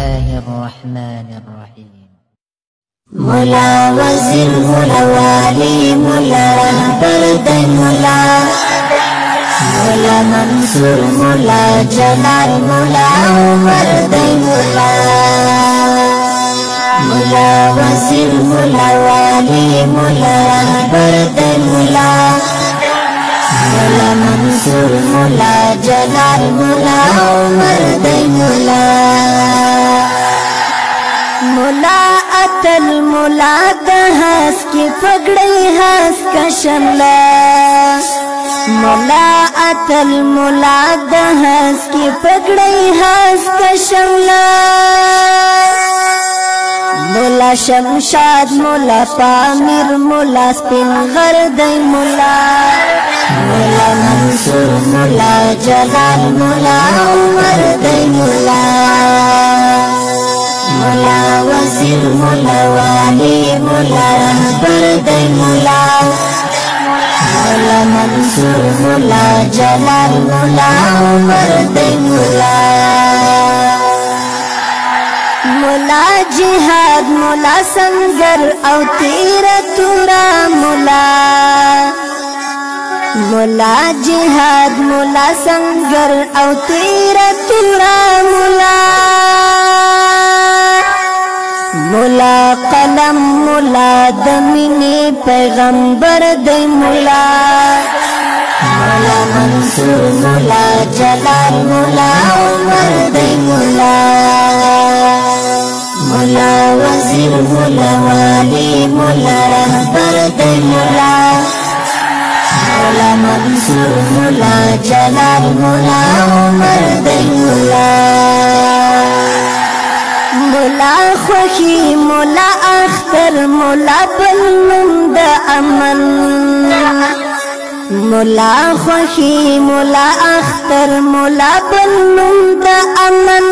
الله الرحمن الرحيم. مولا وزیر مولا والی مولا رهبر مولا مولا منصور مولا جلال مولا عمر مولا مولا وزیر مولا والی مولا رهبر مولا مولا منصور مولا جلال مولا عمر مولا مولا اتل مولا دهس کی پگڑی ہس کا شملا مولا اتل مولا دهس کی پگڑی ہس کا شملا مولا شمشاد مولا پامیر مولا سپین غرد مولا مولا منصور مولا جلال مولا عمر مولا مولا وزیر مولا والی مولا رهبر مولا مولا منصور مولا جلال مولا عمر مولا مولا جهاد مولا سنگر او تیر تورا مولا مولا جهاد مولا سنگر او تیر تورا مولا مولا قلم مولا دمینی پیغمبر دی مولا مولا منصور مولا جلال مولا عمر دی مولا مولا وزیر مولا والی مولا رهبر دی مولا مولا منصور مولا جلال مولا عمر دی مولا مولا خوخی مولا اختر مولا بلنم دا امن مولا خوخی مولا اختر مولا بلنم دا امن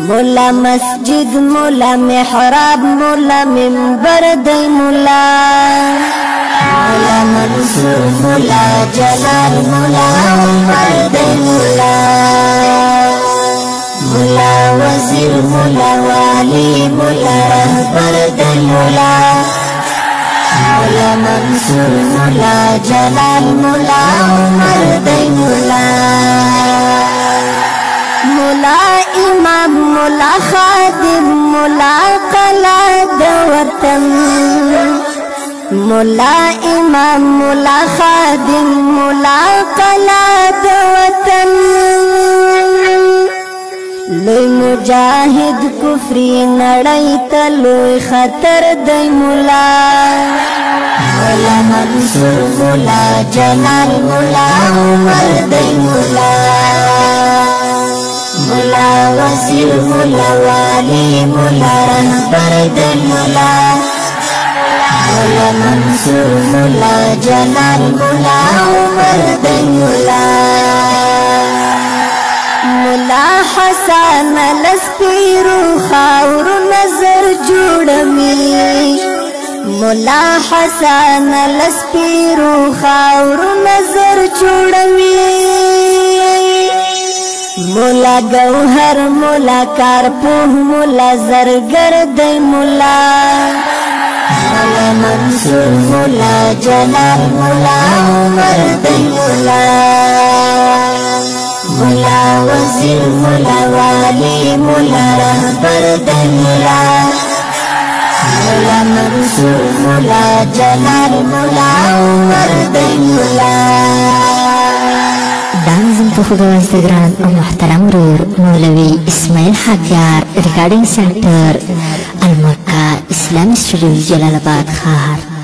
مولا مسجد مولا محراب مولا منبر دی مولا مولا منصور مولا جلال مولا عمر دی مولا مولا وزیر مولا والی مولا رهبر مولا مولا منصور مولا جلال مولا عمر مولا مولا امام مولا خادم مولا قلا د وطن مولا امام مولا خادم مولا قلا د وطن لوی مجاہد کفری نڑی تلوی خطر دی مولا مولا منصور مولا جلال مولا عمر دی مولا مولا وزیر مولا والی مولا رهبر دی مولا مولا منصور مولا جلال مولا عمر دی مولا مولا حسن لسپیرو خاور نظر جوړمی مولا حسن لسپیرو خاور نظر جوړمی مولا گوهر مولا کارپوه مولا زرگر دی مولا مولا منصور مولا جلال مولا عمر دی مولا مولا وزیر مولا والی مولا رهبر مولا مولا منصور مولا جلال مولا عمر مولا دانزم تخدو ازدگران محترم رور مولوی اسماعیل حقیار ریکارڈنگ سینٹر المکہ اسلامی اسٹوڈیو جلال آباد خار